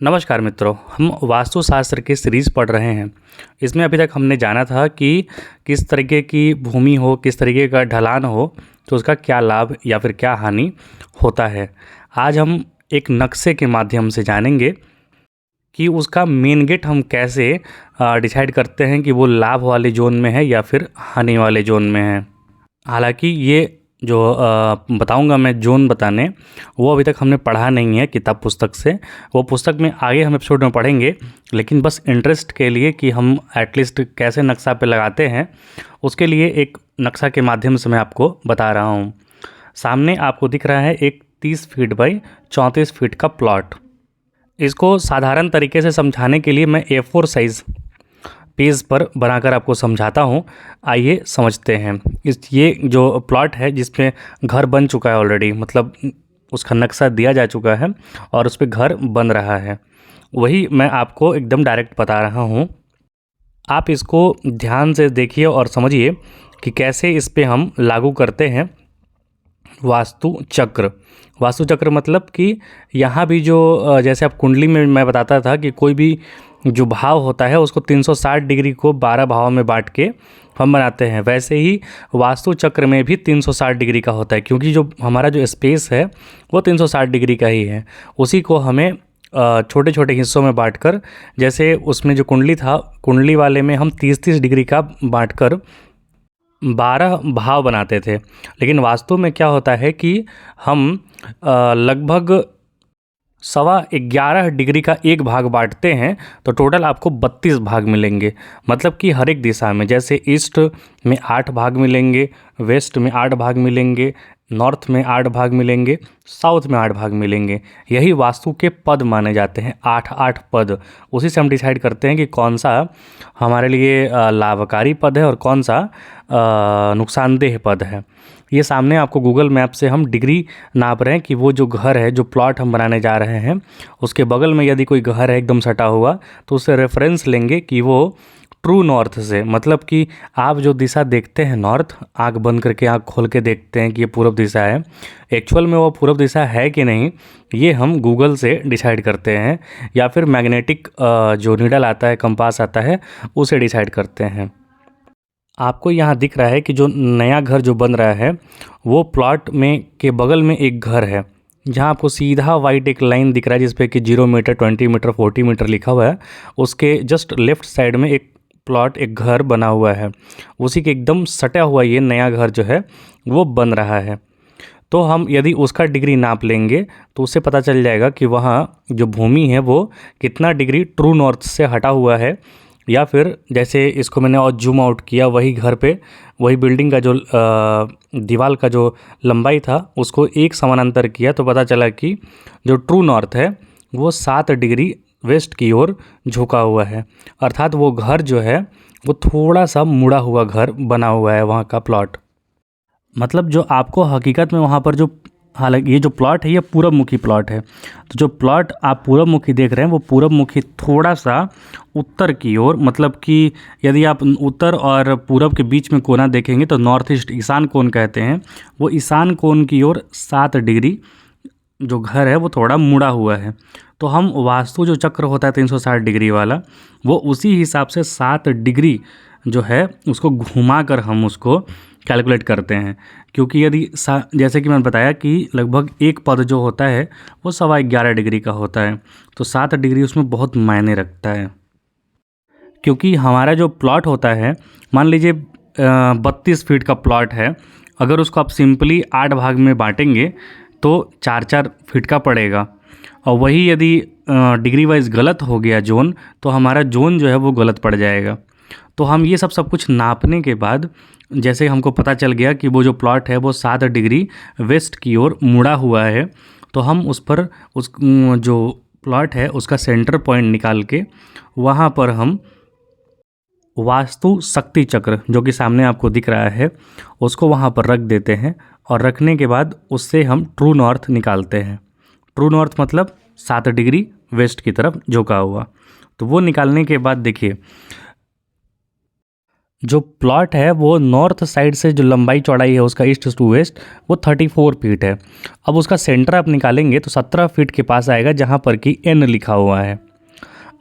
नमस्कार मित्रों, हम वास्तुशास्त्र की सीरीज़ पढ़ रहे हैं। इसमें अभी तक हमने जाना था कि किस तरीके की भूमि हो, किस तरीके का ढलान हो, तो उसका क्या लाभ या फिर क्या हानि होता है। आज हम एक नक्शे के माध्यम से जानेंगे कि उसका मेन गेट हम कैसे डिसाइड करते हैं कि वो लाभ वाले जोन में है या फिर हानि वाले जोन में है। हालांकि ये जो बताऊंगा मैं जोन बताने, वो अभी तक हमने पढ़ा नहीं है किताब पुस्तक से। वो पुस्तक में आगे हम एपिसोड में पढ़ेंगे, लेकिन बस इंटरेस्ट के लिए कि हम एटलीस्ट कैसे नक्शा पे लगाते हैं, उसके लिए एक नक्शा के माध्यम से मैं आपको बता रहा हूँ। सामने आपको दिख रहा है एक 30 फीट बाई 34 फीट का प्लॉट। इसको साधारण तरीके से समझाने के लिए मैं A4 साइज़ पेज पर बनाकर आपको समझाता हूँ। आइए समझते हैं। ये जो प्लॉट है जिसमें घर बन चुका है ऑलरेडी, मतलब उसका नक्शा दिया जा चुका है और उस पर घर बन रहा है, वही मैं आपको एकदम डायरेक्ट बता रहा हूँ। आप इसको ध्यान से देखिए और समझिए कि कैसे इस पे हम लागू करते हैं वास्तु चक्र। वास्तु चक्र मतलब कि यहाँ भी जो जैसे आप कुंडली में मैं बताता था कि कोई भी जो भाव होता है उसको 360 डिग्री को 12 भावों में बांट के हम बनाते हैं, वैसे ही वास्तु चक्र में भी 360 डिग्री का होता है, क्योंकि जो हमारा जो स्पेस है वो 360 डिग्री का ही है। उसी को हमें छोटे छोटे हिस्सों में बांटकर, जैसे उसमें जो कुंडली था, कुंडली वाले में हम 30-30 डिग्री का बांटकर 12 भाव बनाते थे। लेकिन वास्तु में क्या होता है कि हम लगभग 11.25 डिग्री का एक भाग बांटते हैं, तो टोटल आपको 32 भाग मिलेंगे। मतलब कि हर एक दिशा में, जैसे ईस्ट में 8 भाग मिलेंगे, वेस्ट में 8 भाग मिलेंगे, नॉर्थ में 8 भाग मिलेंगे, साउथ में 8 भाग मिलेंगे। यही वास्तु के पद माने जाते हैं, 8 पद। उसी से हम डिसाइड करते हैं कि कौन सा हमारे लिए लाभकारी पद है और कौन सा नुकसानदेह पद है। ये सामने आपको गूगल मैप से हम डिग्री नाप रहे हैं कि वो जो घर है, जो प्लॉट हम बनाने जा रहे हैं, उसके बगल में यदि कोई घर है एकदम सटा हुआ, तो उससे रेफरेंस लेंगे कि वो ट्रू नॉर्थ से, मतलब कि आप जो दिशा देखते हैं नॉर्थ, आँख बंद करके आँख खोल के देखते हैं कि ये पूर्व दिशा है, एक्चुअल में वो पूर्व दिशा है कि नहीं, ये हम गूगल से डिसाइड करते हैं, या फिर मैग्नेटिक जो नीडल आता है, कंपास आता है, उसे डिसाइड करते हैं। आपको यहाँ दिख रहा है कि जो नया घर जो बन रहा है, वो प्लॉट में के बगल में एक घर है, जहाँ आपको सीधा वाइट एक लाइन दिख रहा है जिस पे कि 0 मीटर, 20 मीटर, 40 मीटर लिखा हुआ है। उसके जस्ट लेफ्ट साइड में एक प्लॉट, एक घर बना हुआ है, उसी के एकदम सटा हुआ ये नया घर जो है वो बन रहा है। तो हम यदि उसका डिग्री नाप लेंगे तो उससे पता चल जाएगा कि वहाँ जो भूमि है वो कितना डिग्री ट्रू नॉर्थ से हटा हुआ है। या फिर जैसे इसको मैंने और जूम आउट किया, वही घर पे, वही बिल्डिंग का जो दीवार का जो लंबाई था उसको एक समानांतर किया, तो पता चला कि जो ट्रू नॉर्थ है वो 7 डिग्री वेस्ट की ओर झुका हुआ है। अर्थात वो घर जो है वो थोड़ा सा मुड़ा हुआ घर बना हुआ है वहाँ का प्लॉट। मतलब जो आपको हकीकत में वहाँ पर जो, हालांकि ये जो प्लॉट है ये पूरब मुखी प्लॉट है, तो जो प्लॉट आप पूरब मुखी देख रहे हैं वो पूरब मुखी थोड़ा सा उत्तर की ओर, मतलब कि यदि आप उत्तर और पूरब के बीच में कोना देखेंगे तो नॉर्थ ईस्ट, ईशान कोण कहते हैं, वो ईशान कोण की ओर 7 डिग्री जो घर है वो थोड़ा मुड़ा हुआ है। तो हम वास्तु जो चक्र होता है 360 डिग्री वाला, वो उसी हिसाब से 7 डिग्री जो है उसको घुमा कर हम उसको कैलकुलेट करते हैं। क्योंकि यदि जैसे कि मैंने बताया कि लगभग एक पद जो होता है वो 11.25 डिग्री का होता है, तो 7 डिग्री उसमें बहुत मायने रखता है। क्योंकि हमारा जो प्लॉट होता है, मान लीजिए 32 फीट का प्लॉट है, अगर उसको आप सिंपली 8 भाग में बांटेंगे तो 4-4 फीट का पड़ेगा। और वही यदि डिग्री वाइज गलत हो गया जोन, तो हमारा जोन जो है वो गलत पड़ जाएगा। तो हम ये सब कुछ नापने के बाद, जैसे हमको पता चल गया कि वो जो प्लॉट है वो 7 डिग्री वेस्ट की ओर मुड़ा हुआ है, तो हम उस पर उस जो प्लॉट है उसका सेंटर पॉइंट निकाल के वहाँ पर हम वास्तु शक्ति चक्र, जो कि सामने आपको दिख रहा है, उसको वहाँ पर रख देते हैं। और रखने के बाद उससे हम ट्रू नॉर्थ निकालते हैं। ट्रू नॉर्थ मतलब 7 डिग्री वेस्ट की तरफ झुका हुआ। तो वो निकालने के बाद देखिए, जो प्लॉट है वो नॉर्थ साइड से जो लंबाई चौड़ाई है उसका ईस्ट टू वेस्ट वो 34 फीट है। अब उसका सेंटर आप निकालेंगे तो 17 फीट के पास आएगा जहाँ पर कि एन लिखा हुआ है।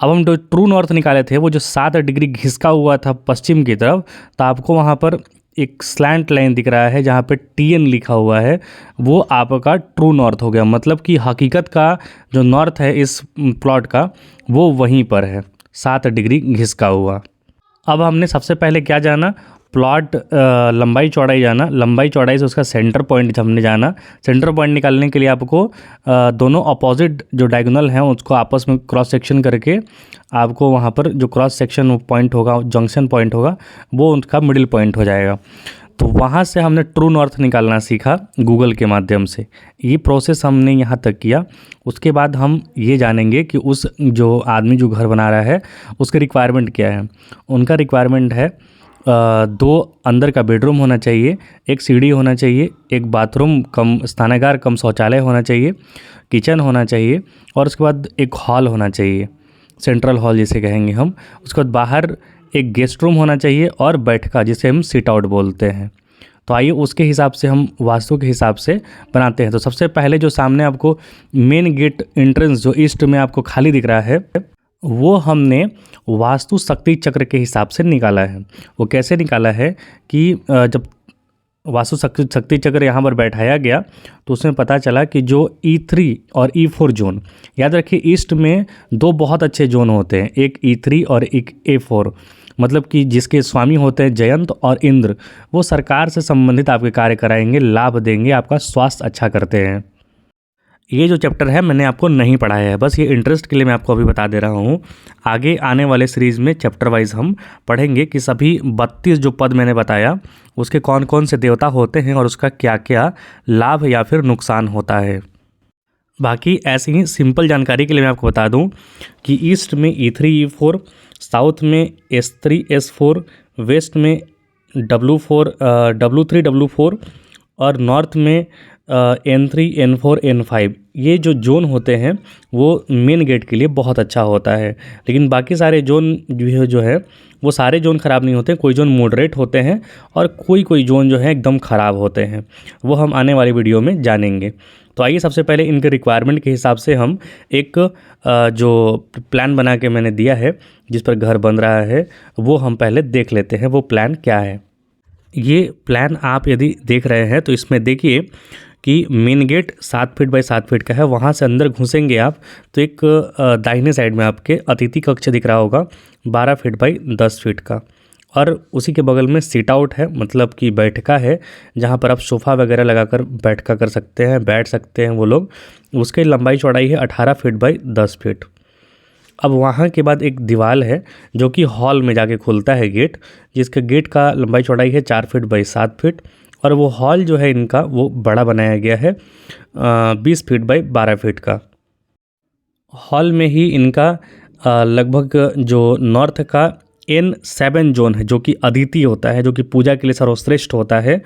अब हम जो ट्रू नॉर्थ निकाले थे वो जो 7 डिग्री घिसका हुआ था पश्चिम की तरफ, तो आपको वहाँ पर एक स्लैंट लाइन दिख रहा है जहाँ पे TN लिखा हुआ है, वो आपका ट्रू नॉर्थ हो गया। मतलब कि हकीकत का जो नॉर्थ है इस प्लॉट का वो वहीं पर है, 7 डिग्री घिसका हुआ। अब हमने सबसे पहले क्या जाना, प्लॉट लंबाई चौड़ाई जाना, लंबाई चौड़ाई से उसका सेंटर पॉइंट हमने जाना। सेंटर पॉइंट निकालने के लिए आपको दोनों अपोजिट जो डायगोनल हैं उसको आपस में क्रॉस सेक्शन करके आपको वहाँ पर जो क्रॉस सेक्शन पॉइंट होगा, जंक्शन पॉइंट होगा, वो उनका मिडिल पॉइंट हो जाएगा। तो वहाँ से हमने ट्रू नॉर्थ निकालना सीखा गूगल के माध्यम से। ये प्रोसेस हमने यहाँ तक किया। उसके बाद हम ये जानेंगे कि उस जो आदमी जो घर बना रहा है उसके रिक्वायरमेंट क्या है। उनका रिक्वायरमेंट है 2 अंदर का बेडरूम होना चाहिए, एक सीढ़ी होना चाहिए, एक बाथरूम कम स्नानागार कम शौचालय होना चाहिए, किचन होना चाहिए और उसके बाद एक हॉल होना चाहिए, सेंट्रल हॉल जिसे कहेंगे हम। उसके बाद बाहर एक गेस्ट रूम होना चाहिए और बैठका जिसे हम सिट आउट बोलते हैं। तो आइए उसके हिसाब से हम वास्तु के हिसाब से बनाते हैं। तो सबसे पहले जो सामने आपको मेन गेट एंट्रेंस जो ईस्ट में आपको खाली दिख रहा है वो हमने वास्तु शक्ति चक्र के हिसाब से निकाला है। वो कैसे निकाला है कि जब वास्तु शक्ति चक्र यहाँ पर बैठाया गया तो उसमें पता चला कि जो E3 और E4 जोन, याद रखिए ईस्ट में 2 बहुत अच्छे जोन होते हैं, एक E3 और एक A4। मतलब कि जिसके स्वामी होते हैं जयंत और इंद्र, वो सरकार से संबंधित आपके कार्य कराएंगे, लाभ देंगे, आपका स्वास्थ्य अच्छा करते हैं। ये जो चैप्टर है मैंने आपको नहीं पढ़ाया है, बस ये इंटरेस्ट के लिए मैं आपको अभी बता दे रहा हूँ। आगे आने वाले सीरीज़ में चैप्टर वाइज हम पढ़ेंगे कि सभी 32 जो पद मैंने बताया उसके कौन कौन से देवता होते हैं और उसका क्या क्या लाभ या फिर नुकसान होता है। बाकी ऐसे ही सिंपल जानकारी के लिए मैं आपको बता दूं कि ईस्ट में E3 E4, साउथ में S3 S4, वेस्ट में W4 W3 W4 और नॉर्थ में N3 N4 N5। ये जो जोन होते हैं वो मेन गेट के लिए बहुत अच्छा होता है। लेकिन बाकी सारे जोन जो है वो सारे जोन ख़राब नहीं होते, कोई जोन मॉडरेट होते हैं और कोई जोन जो है एकदम ख़राब होते हैं, वो हम आने वाली वीडियो में जानेंगे। तो आइए सबसे पहले इनके रिक्वायरमेंट के हिसाब से हम एक जो प्लान बना के मैंने दिया है जिस पर घर बन रहा है वो हम पहले देख लेते हैं वो प्लान क्या है। ये प्लान आप यदि देख रहे हैं तो इसमें देखिए कि main gate 7 feet by 7 feet का है। वहाँ से अंदर घुसेंगे आप तो एक दाहिने साइड में आपके अतिथि कक्ष दिख रहा होगा 12 फीट बाई 10 फीट का, और उसी के बगल में सीट आउट है, मतलब कि बैठका है जहाँ पर आप सोफ़ा वगैरह लगाकर बैठका कर सकते हैं, बैठ सकते हैं वो लोग। उसकी लंबाई चौड़ाई है 18 फीट बाई 10 फीट। अब वहाँ के बाद एक दीवार है जो कि हॉल में जाके खुलता है गेट, जिसका गेट का लंबाई चौड़ाई है 4 फीट बाई 7 फीट, और वो हॉल जो है इनका वो बड़ा बनाया गया है 20 फीट बाई 12 फीट का। हॉल में ही इनका लगभग जो नॉर्थ का N7 जोन है जो कि अदिति होता है, जो कि पूजा के लिए सर्वश्रेष्ठ होता है,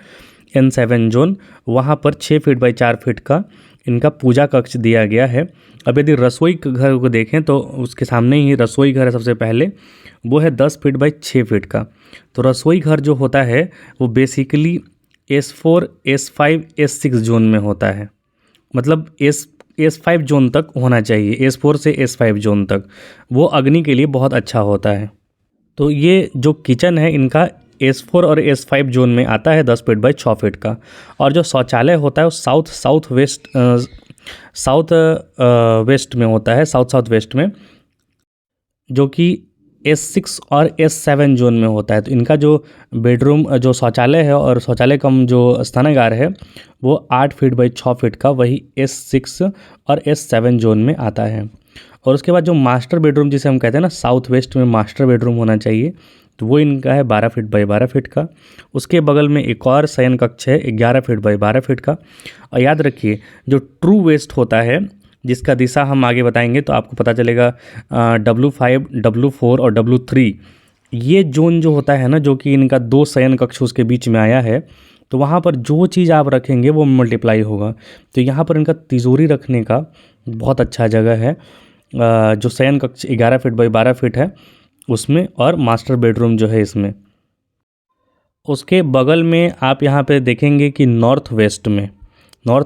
N7 जोन, वहाँ पर 6 फीट बाई 4 फीट का इनका पूजा कक्ष दिया गया है। अब यदि रसोई घर को देखें तो उसके सामने ही रसोई घर है सबसे पहले, वो है 10 फीट बाई 6 फीट का। तो रसोई घर जो होता है वो basically S4 S5 S6 zone में होता है, मतलब S5 जोन तक होना चाहिए, S4 से S5 जोन तक, वो अग्नि के लिए बहुत अच्छा होता है। तो ये जो किचन है इनका S4 और S5 जोन में आता है 10 फीट बाई 6 फीट का। और जो शौचालय होता है वो साउथ वेस्ट में होता है, साउथ वेस्ट में, जो कि S6 और S7 जोन में होता है। तो इनका जो बेडरूम जो शौचालय है और शौचालय कम जो स्नानागार है वो 8 फीट बाई 6 फीट का वही S6 और S7 जोन में आता है। और उसके बाद जो मास्टर बेडरूम जिसे हम कहते हैं ना, साउथ वेस्ट में मास्टर बेडरूम होना चाहिए, तो वो इनका है 12 फीट बाई 12 फीट का। उसके बगल में एक और शयन कक्ष है 11 फीट बाई 12 फीट का। और याद रखिए जो ट्रू वेस्ट होता है जिसका दिशा हम आगे बताएंगे तो आपको पता चलेगा W5 W4 और W3, ये जोन जो होता है ना, जो कि इनका 2 शयन कक्ष उसके बीच में आया है, तो वहाँ पर जो चीज़ आप रखेंगे वो मल्टीप्लाई होगा। तो यहाँ पर इनका तिजोरी रखने का बहुत अच्छा जगह है, जो शयन कक्ष 11 फीट बाई 12 फीट है उसमें, और मास्टर बेडरूम जो है इसमें। उसके बगल में आप यहाँ पे देखेंगे कि नॉर्थ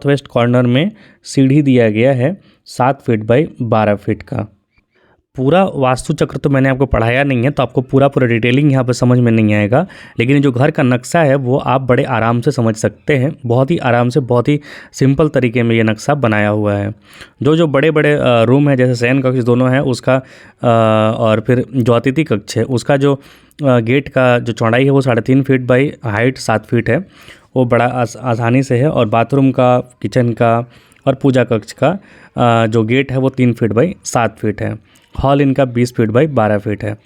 वेस्ट कॉर्नर में सीढ़ी दिया गया है 7 फीट बाई 12 फीट का। पूरा वास्तु चक्र तो मैंने आपको पढ़ाया नहीं है, तो आपको पूरा डिटेलिंग यहाँ पे समझ में नहीं आएगा, लेकिन जो घर का नक्शा है वो आप बड़े आराम से समझ सकते हैं। बहुत ही आराम से, बहुत ही सिंपल तरीके में ये नक्शा बनाया हुआ है। जो बड़े बड़े रूम है, जैसे शयन कक्ष दोनों हैं उसका, और फिर जो अतिथि कक्ष है उसका जो गेट का जो चौड़ाई है वो 3.5 फीट बाई हाइट 7 फीट है, वो बड़ा आसानी से है। और बाथरूम का, किचन का और पूजा कक्ष का जो गेट है वो 3 फीट बाई 7 फीट है। हॉल इनका 20 फीट बाई 12 फीट है।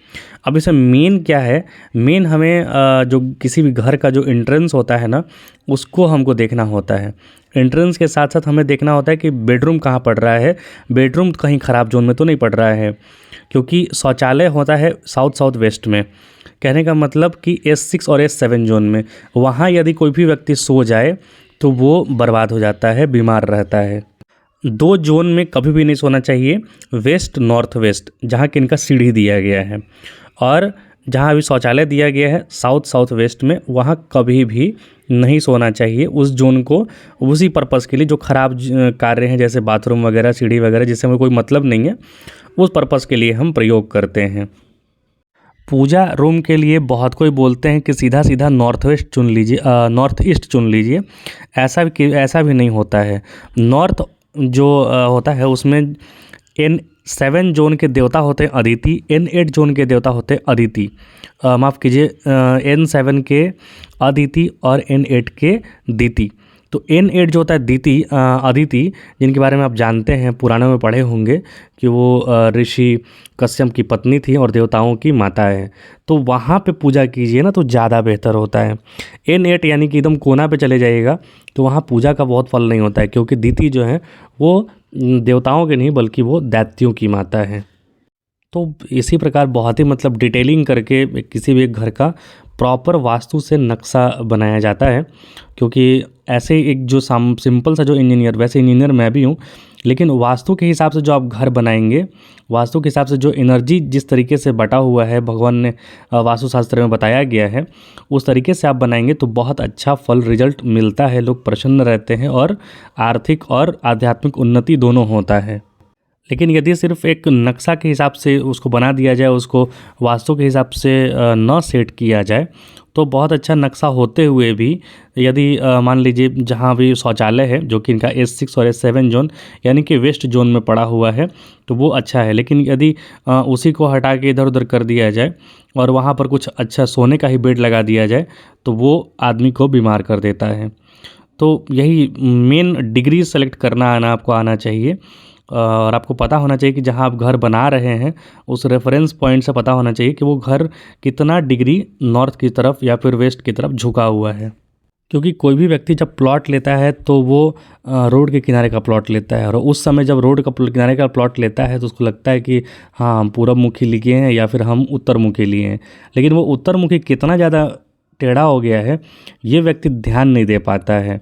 अब इसमें मेन क्या है, मेन हमें जो किसी भी घर का जो एंट्रेंस होता है ना, उसको हमको देखना होता है। एंट्रेंस के साथ साथ हमें देखना होता है कि बेडरूम कहाँ पड़ रहा है। बेडरूम कहीं ख़राब जोन में तो नहीं पड़ रहा है, क्योंकि शौचालय होता है साउथ वेस्ट में। कहने का मतलब कि S6 और S7 जोन में, वहाँ यदि कोई भी व्यक्ति सो जाए तो वो बर्बाद हो जाता है, बीमार रहता है। 2 जोन में कभी भी नहीं सोना चाहिए, वेस्ट नॉर्थ वेस्ट, जहाँ कि इनका सीढ़ी दिया गया है, और जहाँ अभी शौचालय दिया गया है साउथ वेस्ट में, वहाँ कभी भी नहीं सोना चाहिए। उस जोन को उसी पर्पज़ के लिए जो ख़राब कार्य हैं, जैसे बाथरूम वगैरह, सीढ़ी वगैरह, जिससे हमें कोई मतलब नहीं है, उस पर्पज़ के लिए हम प्रयोग करते हैं। पूजा रूम के लिए बहुत कोई बोलते हैं कि सीधा नॉर्थ ईस्ट चुन लीजिए। ऐसा भी नहीं होता है। नॉर्थ जो होता है उसमें N7 जोन के देवता होते हैं अदिति, N8 जोन के देवता होते हैं अदिति, माफ़ कीजिए, N7 के अदिति और N8 के दिति। तो N8 जो होता है अदिति, जिनके बारे में आप जानते हैं, पुराणों में पढ़े होंगे कि वो ऋषि कश्यप की पत्नी थी और देवताओं की माता है। तो वहाँ पे पूजा कीजिए ना तो ज़्यादा बेहतर होता है। N8 यानी कि एकदम कोना पे चले जाइएगा तो वहाँ पूजा का बहुत फल नहीं होता है, क्योंकि दिति जो है वो देवताओं के नहीं बल्कि वो दैत्यों की माता है। तो इसी प्रकार बहुत ही मतलब डिटेलिंग करके किसी भी एक घर का प्रॉपर वास्तु से नक्शा बनाया जाता है। क्योंकि ऐसे एक जो सिंपल सा जो इंजीनियर, वैसे इंजीनियर मैं भी हूँ, लेकिन वास्तु के हिसाब से जो आप घर बनाएंगे, वास्तु के हिसाब से जो एनर्जी जिस तरीके से बटा हुआ है, भगवान ने वास्तुशास्त्र में बताया गया है, उस तरीके से आप बनाएंगे तो बहुत अच्छा फल रिजल्ट मिलता है। लोग प्रसन्न रहते हैं और आर्थिक और आध्यात्मिक उन्नति दोनों होता है। लेकिन यदि सिर्फ एक नक्शा के हिसाब से उसको बना दिया जाए, उसको वास्तु के हिसाब से न सेट किया जाए, तो बहुत अच्छा नक्शा होते हुए भी यदि मान लीजिए जहाँ भी शौचालय है, जो कि इनका S6 और S7 जोन यानी कि वेस्ट जोन में पड़ा हुआ है, तो वो अच्छा है। लेकिन यदि उसी को हटा के इधर उधर कर दिया जाए और वहाँ पर कुछ अच्छा सोने का ही बेड लगा दिया जाए, तो वो आदमी को बीमार कर देता है। तो यही मेन डिग्री सेलेक्ट करना आपको आना चाहिए, और आपको पता होना चाहिए कि जहाँ आप घर बना रहे हैं उस रेफरेंस पॉइंट से पता होना चाहिए कि वो घर कितना डिग्री नॉर्थ की तरफ या फिर वेस्ट की तरफ झुका हुआ है। क्योंकि कोई भी व्यक्ति जब प्लॉट लेता है तो वो रोड के किनारे का प्लॉट लेता है, और उस समय जब रोड का किनारे का प्लॉट लेता है तो उसको लगता है कि हाँ हम पूरब मुखी लिए हैं या फिर हम उत्तर मुखी लिए हैं। लेकिन वो उत्तर मुखी कितना ज़्यादा टेढ़ा हो गया है ये व्यक्ति ध्यान नहीं दे पाता है।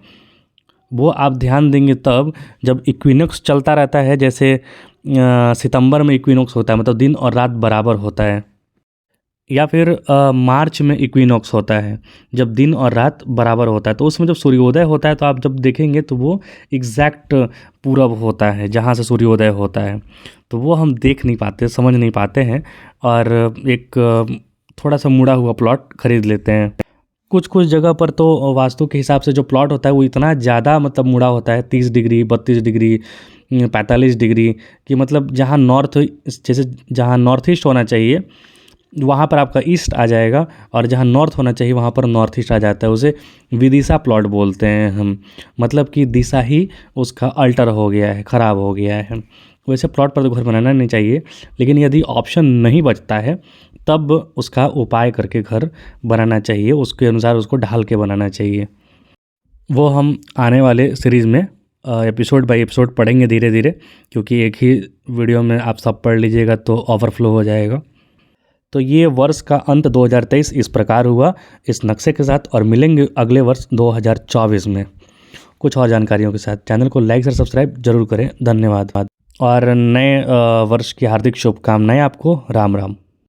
वो आप ध्यान देंगे तब जब इक्विनॉक्स चलता रहता है, जैसे सितंबर में इक्विनॉक्स होता है, मतलब दिन और रात बराबर होता है, या फिर मार्च में इक्विनॉक्स होता है जब दिन और रात बराबर होता है। तो उसमें जब सूर्योदय होता है तो आप जब देखेंगे तो वो एग्जैक्ट पूरब होता है जहाँ से सूर्योदय होता है। तो वो हम देख नहीं पाते, समझ नहीं पाते हैं, और एक थोड़ा सा मुड़ा हुआ प्लॉट खरीद लेते हैं। कुछ जगह पर तो वास्तु के हिसाब से जो प्लॉट होता है वो इतना ज़्यादा मतलब मुड़ा होता है, 30 डिग्री, 32 डिग्री, 45 डिग्री, कि मतलब जहाँ नॉर्थ ईस्ट होना चाहिए वहाँ पर आपका ईस्ट आ जाएगा, और जहाँ नॉर्थ होना चाहिए वहाँ पर नॉर्थ ईस्ट आ जाता है। उसे विदिशा प्लॉट बोलते हैं हम, मतलब कि दिशा ही उसका अल्टर हो गया है, ख़राब हो गया है। वैसे प्लॉट पर तो घर बनाना नहीं चाहिए, लेकिन यदि ऑप्शन नहीं बचता है तब उसका उपाय करके घर बनाना चाहिए, उसके अनुसार उसको ढाल के बनाना चाहिए। वो हम आने वाले सीरीज़ में एपिसोड बाय एपिसोड पढ़ेंगे धीरे धीरे, क्योंकि एक ही वीडियो में आप सब पढ़ लीजिएगा तो ओवरफ्लो हो जाएगा। तो ये वर्ष का अंत 2023 इस प्रकार हुआ इस नक्शे के साथ, और मिलेंगे अगले वर्ष 2024 में कुछ और जानकारियों के साथ। चैनल को लाइक और सब्सक्राइब जरूर करें। धन्यवाद, और नए वर्ष की हार्दिक शुभकामनाएं आपको। राम राम।